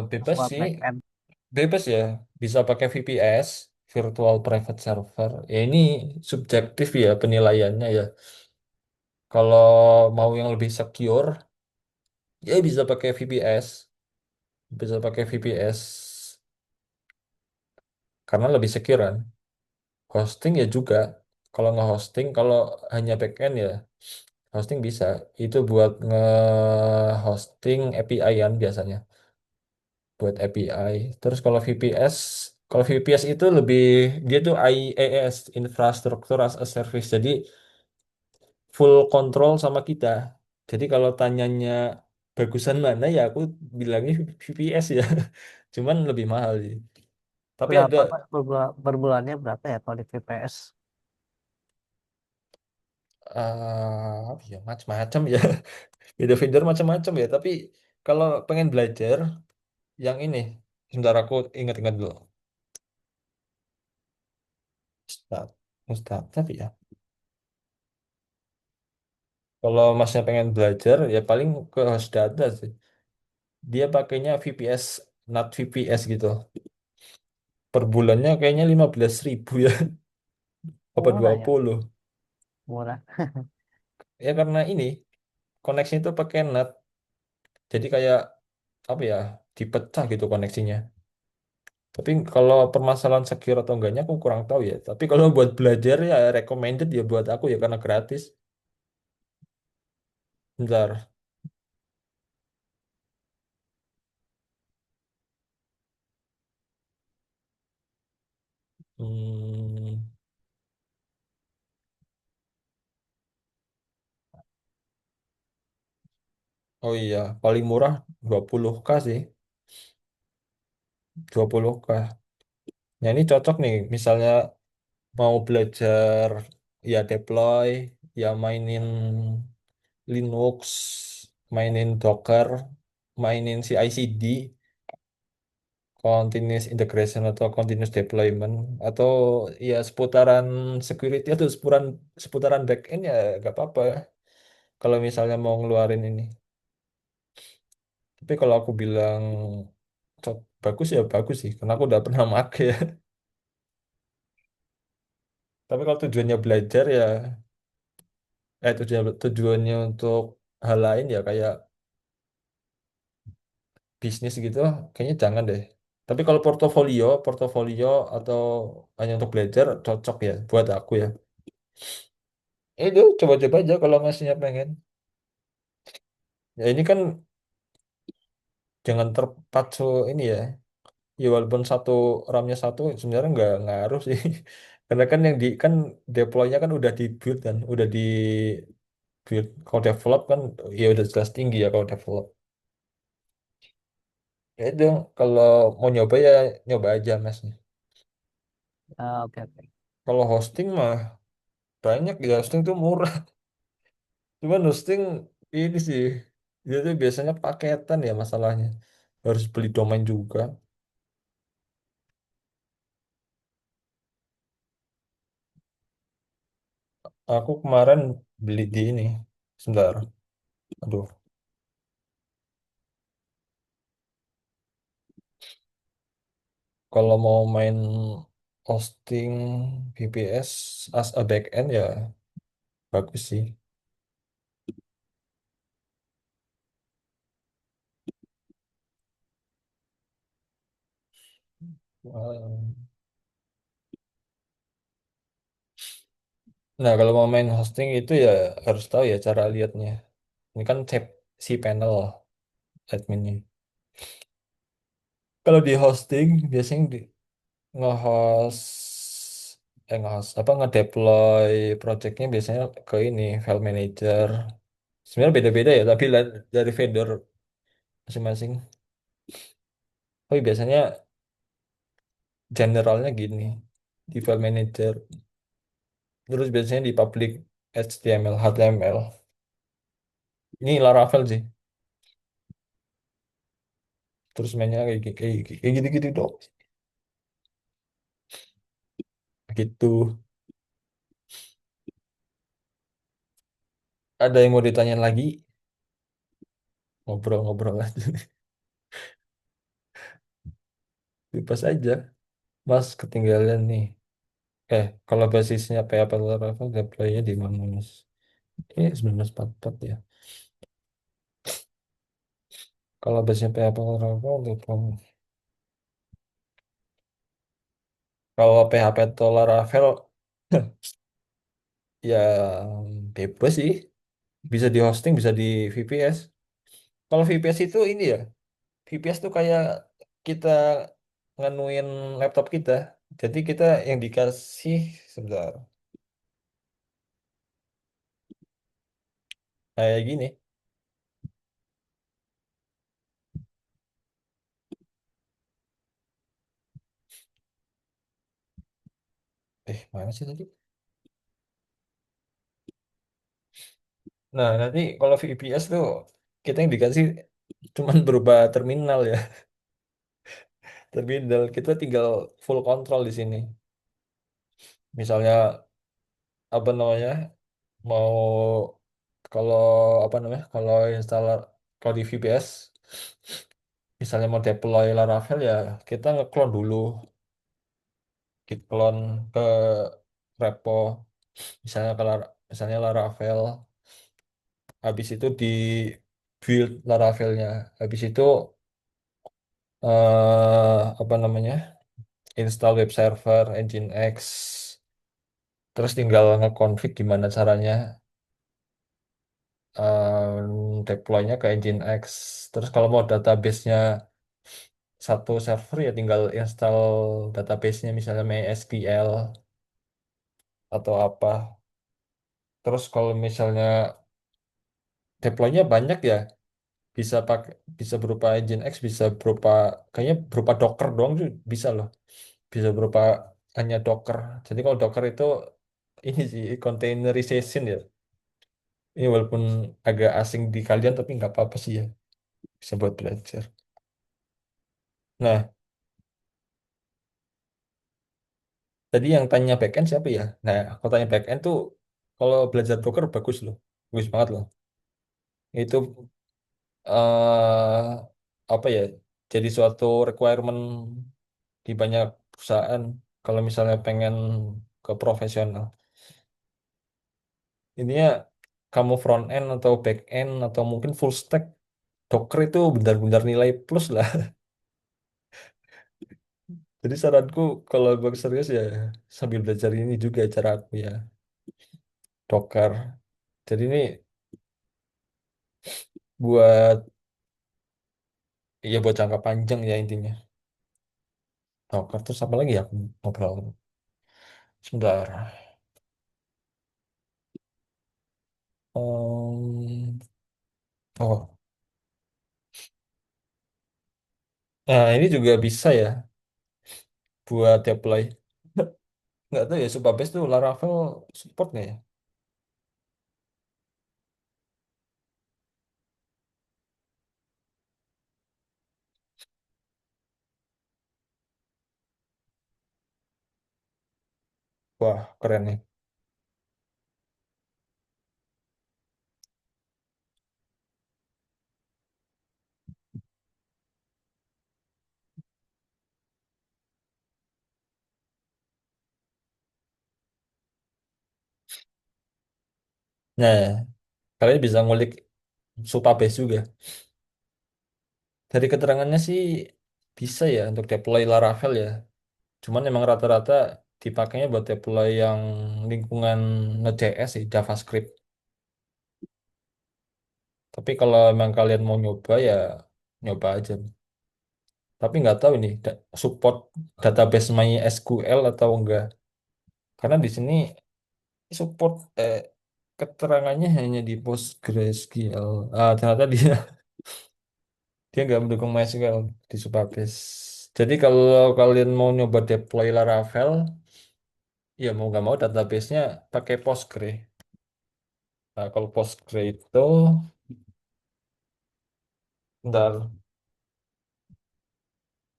bebas
Buat
sih,
backend.
bebas ya. Bisa pakai VPS, Virtual Private Server. Ya ini subjektif ya penilaiannya ya. Kalau mau yang lebih secure, ya bisa pakai VPS. Bisa pakai VPS karena lebih secure kan. Hosting ya juga. Kalau nggak hosting, kalau hanya backend ya hosting bisa. Itu buat nge-hosting API kan biasanya. Buat API. Terus kalau VPS itu lebih, dia tuh IaaS, Infrastructure as a Service. Jadi full control sama kita. Jadi kalau tanyanya bagusan mana ya aku bilangnya VPS ya. Cuman lebih mahal sih. Tapi ada
Berapa Pak per bulannya berapa ya kalau di VPS?
ya macam-macam ya. Beda vendor macam-macam ya. Tapi kalau pengen belajar yang ini, sebentar aku ingat-ingat dulu. Start, start tapi ya. Kalau masnya pengen belajar ya paling ke host data sih. Dia pakainya VPS, not VPS gitu. Per bulannya kayaknya 15.000 ya. Apa dua
Murah ya,
puluh
murah.
Ya karena ini koneksinya itu pakai NAT. Jadi kayak apa ya? Dipecah gitu koneksinya. Tapi kalau permasalahan secure atau enggaknya aku kurang tahu ya. Tapi kalau buat belajar ya recommended ya buat aku ya karena gratis. Bentar. Hmm, oh iya, paling murah 20K sih. 20K. Nah ini cocok nih, misalnya mau belajar ya deploy, ya mainin Linux, mainin Docker, mainin CI/CD, continuous integration atau continuous deployment, atau ya seputaran security atau seputaran backend ya gak apa-apa kalau misalnya mau ngeluarin ini. Tapi kalau aku bilang bagus ya bagus sih, karena aku udah pernah make ya. Tapi kalau tujuannya belajar ya, tujuannya untuk hal lain ya kayak bisnis gitu, kayaknya jangan deh. Tapi kalau portofolio atau hanya untuk belajar cocok ya buat aku ya. Itu coba-coba aja kalau masnya pengen. Ya ini kan jangan terpacu ini ya. Ya walaupun RAM-nya satu sebenarnya nggak ngaruh sih. Karena kan yang di kan deploy-nya kan udah di build kan, udah di build. Kalau develop kan ya udah jelas tinggi ya kalau develop. Ya itu kalau mau nyoba ya nyoba aja mas.
Oke, oke.
Kalau hosting mah banyak ya, hosting tuh murah. Cuman hosting ini sih, dia tuh biasanya paketan ya masalahnya. Harus beli domain juga. Aku kemarin beli di ini. Sebentar. Aduh. Kalau mau main hosting VPS as a backend ya bagus sih. Eh, Nah, kalau mau main hosting itu ya harus tahu ya cara lihatnya. Ini kan tab si panel adminnya. Kalau di hosting biasanya nge-host apa ngedeploy projectnya biasanya ke ini file manager. Sebenarnya beda-beda ya, tapi dari vendor masing-masing. Tapi biasanya generalnya gini di file manager. Terus biasanya di public HTML, HTML. Ini Laravel sih. Terus mainnya kayak gitu-gitu dong. Gitu. Ada yang mau ditanyain lagi? Ngobrol-ngobrol aja. Bebas aja. Mas ketinggalan nih. Kalau basisnya PHP Laravel deploy-nya di mana mas? Ini 1944 ya. Kalau basisnya PHP Laravel deploy. Kalau PHP atau Laravel ya bebas sih. bisa di hosting, bisa di VPS. Kalau VPS itu ini ya, VPS tuh kayak kita nganuin laptop kita. Jadi kita yang dikasih sebentar kayak gini. Mana sih tadi? Nah, nanti kalau VPS tuh kita yang dikasih cuman berupa terminal ya. Terminal kita tinggal full control di sini. Misalnya apa namanya? Mau kalau apa namanya? Kalau di VPS misalnya mau deploy Laravel ya kita ngeklon dulu, git clone ke repo misalnya Laravel, habis itu di build Laravelnya, habis itu apa namanya install web server Nginx, terus tinggal ngeconfig gimana caranya deploy-nya ke Nginx. Terus kalau mau database-nya satu server ya tinggal install database-nya misalnya MySQL atau apa. Terus kalau misalnya deploy-nya banyak ya bisa berupa Nginx, bisa berupa kayaknya berupa Docker doang tuh bisa loh. Bisa berupa hanya Docker. Jadi kalau Docker itu ini sih containerization ya. Ini walaupun agak asing di kalian tapi nggak apa-apa sih ya. Bisa buat belajar. Nah, tadi yang tanya backend siapa ya? Nah, aku tanya backend tuh kalau belajar Docker bagus loh. Bagus banget loh. Itu eh apa ya? Jadi suatu requirement di banyak perusahaan kalau misalnya pengen ke profesional. Ininya kamu front end atau back end atau mungkin full stack, Docker itu benar-benar nilai plus lah. Jadi saranku kalau gue serius ya sambil belajar ini juga cara aku ya Docker. Jadi ini buat buat jangka panjang ya intinya. Docker terus apa lagi ya aku ngobrol sebentar. Oh, nah ini juga bisa ya buat deploy. Nggak tahu ya Supabase tuh Laravel support nggak ya? Wah keren nih. Nah kalian bisa ngulik Supabase juga. Dari keterangannya sih bisa ya untuk deploy Laravel ya. Cuman emang rata-rata dipakainya buat deploy yang lingkungan Node.js sih, JavaScript. Tapi kalau emang kalian mau nyoba ya nyoba aja. Tapi nggak tahu ini support database MySQL atau enggak. Karena di sini support keterangannya hanya di PostgreSQL. Ternyata dia dia nggak mendukung MySQL di Supabase. Jadi kalau kalian mau nyoba deploy Laravel, ya mau nggak mau database-nya pakai Postgre. Nah, kalau Postgre itu, bentar,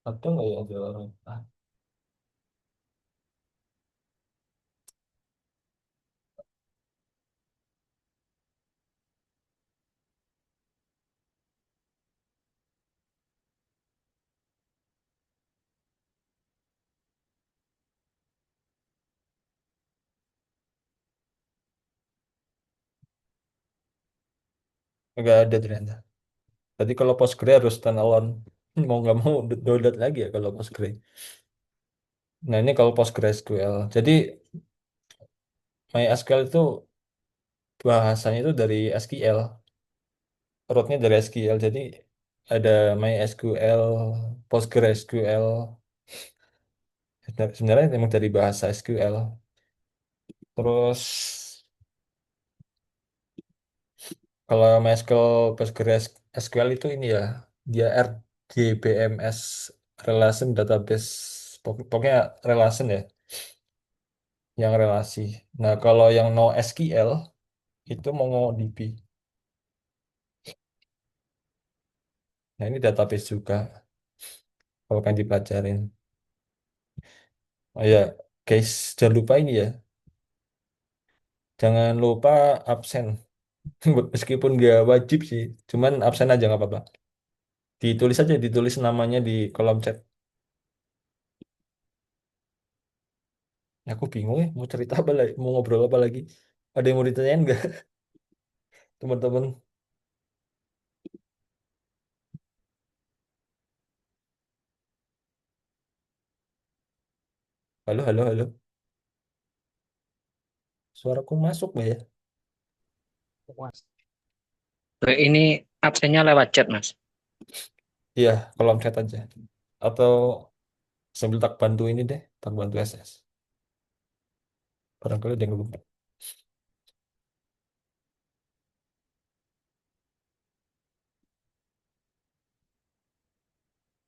ada nggak ya jalan? Nggak ada ternyata. Jadi kalau Postgre harus standalone. Mau nggak mau download lagi ya kalau Postgre. Nah ini kalau PostgreSQL. Jadi MySQL itu bahasanya itu dari SQL, rootnya dari SQL. Jadi ada MySQL, PostgreSQL. Sebenarnya memang dari bahasa SQL. Terus kalau MySQL, PostgreSQL itu ini ya, dia RDBMS, Relation Database, pokoknya relation ya, yang relasi. Nah, kalau yang NoSQL itu MongoDB. Nah, ini database juga kalau kan dipelajarin. Oh ya, guys, jangan lupa ini ya. Jangan lupa absen. Meskipun nggak wajib sih, cuman absen aja nggak apa-apa. Ditulis aja, ditulis namanya di kolom chat. Ya, aku bingung ya, mau cerita apa lagi, mau ngobrol apa lagi. Ada yang mau ditanyain nggak, teman-teman? Halo, halo, halo. Suaraku masuk nggak ya?
Mas.
Ini absennya lewat chat, Mas.
Iya, kolom chat aja. Atau sambil tak bantu ini deh, tak bantu SS. Barangkali ada yang lupa.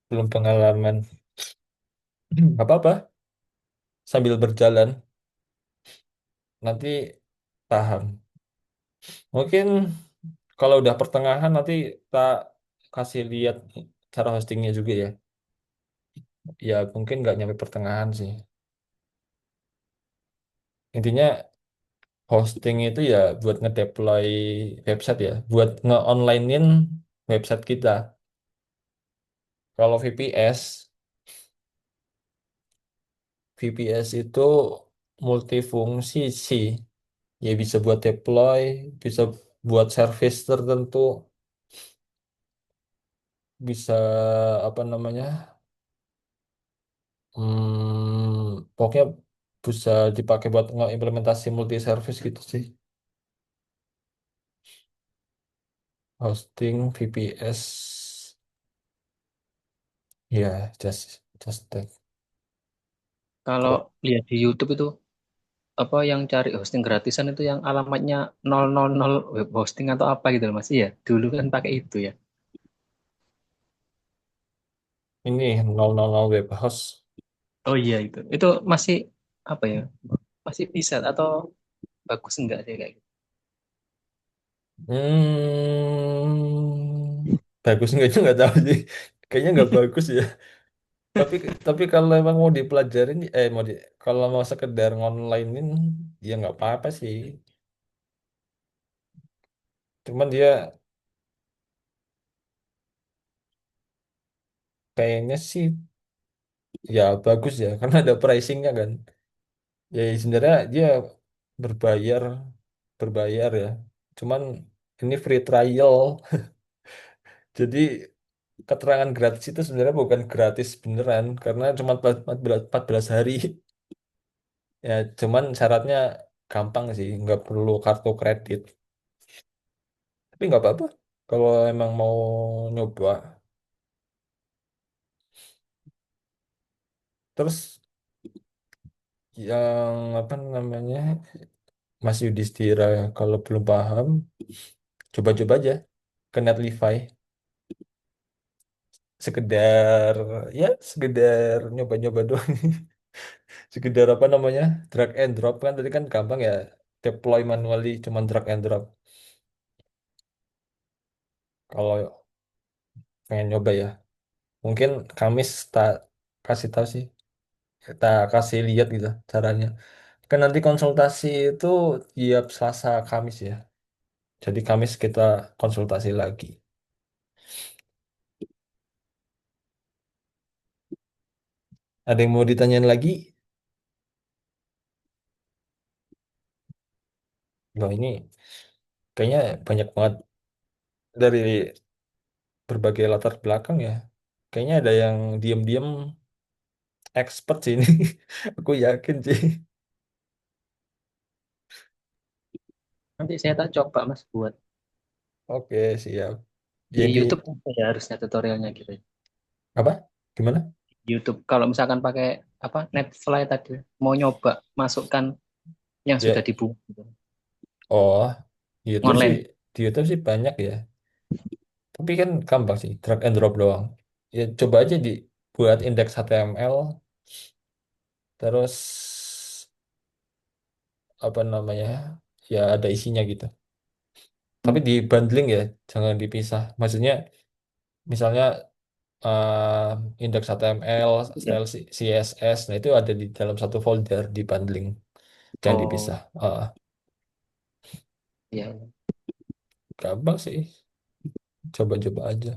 Belum pengalaman. Nggak apa-apa, sambil berjalan nanti paham. Mungkin kalau udah pertengahan nanti tak kasih lihat cara hostingnya juga ya. Ya mungkin nggak nyampe pertengahan sih. Intinya hosting itu ya buat ngedeploy website ya, buat nge-onlinein website kita. Kalau VPS itu multifungsi sih. Ya bisa buat deploy, bisa buat service tertentu, bisa apa namanya? Pokoknya bisa dipakai buat nge-implementasi multi service gitu sih. Hosting VPS, ya just that.
Kalau
Kalau
lihat di YouTube itu apa yang cari hosting gratisan itu yang alamatnya 000 web hosting atau apa gitu loh, Mas. Iya, dulu kan pakai itu ya.
ini 000 web host.
Oh iya itu. Itu masih apa ya? Masih bisa atau bagus enggak sih kayak gitu?
Bagus nggak, itu nggak tahu sih. Kayaknya nggak bagus ya. Tapi tapi kalau emang mau dipelajarin, kalau mau sekedar ngonlinein, ya nggak apa-apa sih. Cuman dia kayaknya sih ya bagus ya, karena ada pricingnya kan. Ya sebenarnya dia berbayar, berbayar ya. Cuman ini free trial. Jadi keterangan gratis itu sebenarnya bukan gratis beneran, karena cuma 14 hari. Ya, cuman syaratnya gampang sih, nggak perlu kartu kredit. Tapi nggak apa-apa kalau emang mau nyoba. Terus yang apa namanya, Mas Yudhistira, kalau belum paham, coba-coba aja ke Netlify. Sekedar ya, sekedar nyoba-nyoba doang. Sekedar apa namanya, drag and drop kan tadi kan gampang ya, deploy manually cuman drag and drop. Kalau pengen nyoba ya, mungkin Kamis tak kasih tahu sih, kita kasih lihat gitu caranya. Kan nanti konsultasi itu tiap Selasa Kamis ya. Jadi Kamis kita konsultasi lagi. Ada yang mau ditanyain lagi? Wah, ini kayaknya banyak banget dari berbagai latar belakang ya. Kayaknya ada yang diam-diam expert sih ini. Aku yakin sih.
Nanti saya tak coba Mas buat
Oke, siap.
di
Jadi
YouTube apa ya harusnya tutorialnya gitu.
apa? Gimana?
YouTube kalau misalkan pakai apa Netflix tadi mau nyoba masukkan yang sudah
Ya,
dibuat gitu.
oh, YouTube sih,
Online.
di YouTube sih banyak ya. Tapi kan gampang sih, drag and drop doang. Ya coba aja dibuat indeks HTML, terus apa namanya? Ya ada isinya gitu. Tapi di bundling ya, jangan dipisah. Maksudnya misalnya indeks HTML,
Ya.
style CSS, nah itu ada di dalam satu folder di bundling, jangan
Oh,
dipisah.
iya.
Gampang sih, coba-coba aja.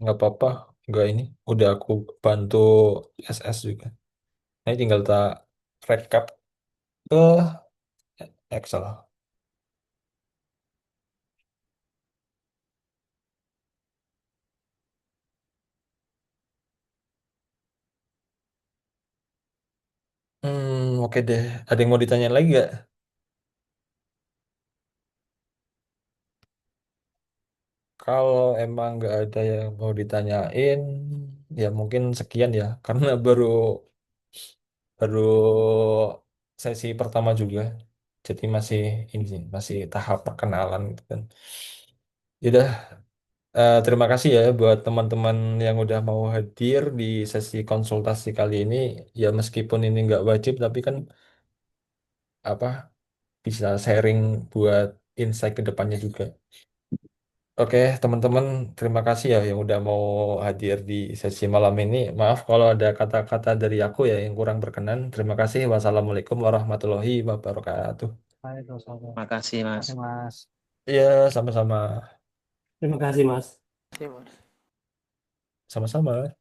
Nggak apa-apa, nggak ini. Udah aku bantu SS juga. Nah, tinggal tak recap ke Excel. Oke deh. Ada yang mau ditanya lagi nggak? Kalau emang nggak ada yang mau ditanyain, ya mungkin sekian ya. Karena baru baru sesi pertama juga. Jadi masih ini sih, masih tahap perkenalan gitu kan. Yaudah, terima kasih ya buat teman-teman yang udah mau hadir di sesi konsultasi kali ini. Ya meskipun ini nggak wajib, tapi kan apa bisa sharing buat insight ke depannya juga. Oke, teman-teman, terima kasih ya yang udah mau hadir di sesi malam ini. Maaf kalau ada kata-kata dari aku ya yang kurang berkenan. Terima kasih. Wassalamualaikum warahmatullahi wabarakatuh.
Waalaikumsalam.
Makasih Mas.
Makasih, Mas.
Iya, sama-sama.
Terima kasih, Mas.
Oke, Mas.
Sama-sama.